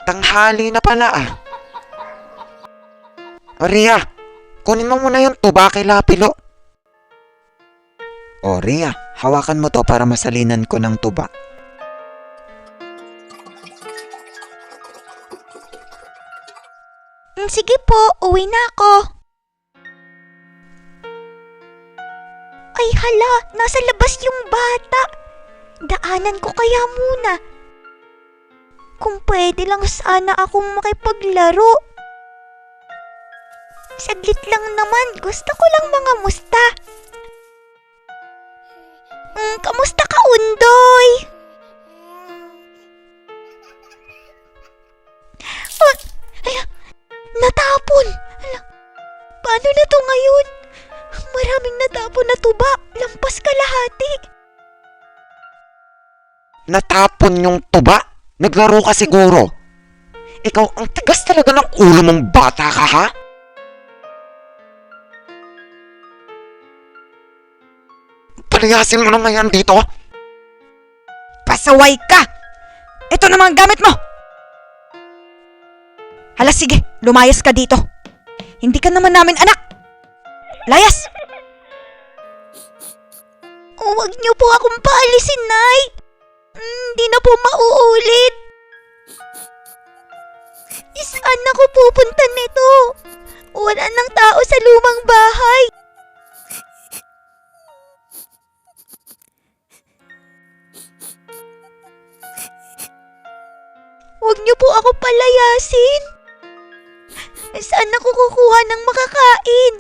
Tanghali na pala ah. O Ria, kunin mo muna yung tuba kay Lapilo. O Ria, hawakan mo to para masalinan ko ng tuba. Sige po, uwi na ako. Ay hala, nasa labas yung bata. Daanan ko kaya muna. Kung pwede lang sana akong makipaglaro. Saglit lang naman, gusto ko lang mga musta. Kamusta ka, Undoy? Natapon! Paano na to ngayon? Maraming natapon na tuba, lampas kalahati. Natapon yung tuba? Naglaro ka siguro. Ikaw, ang tigas talaga ng ulo mong bata ka ha? Palayasin mo na nga yan dito. Pasaway ka! Ito na mga gamit mo! Hala sige, lumayas ka dito. Hindi ka naman namin anak. Layas! Huwag niyo po akong paalisin, Nay. Hindi na po mauulit. Saan ako pupunta nito? Wala nang tao sa lumang bahay. Huwag niyo po ako palayasin. Saan ako kukuha ng makakain?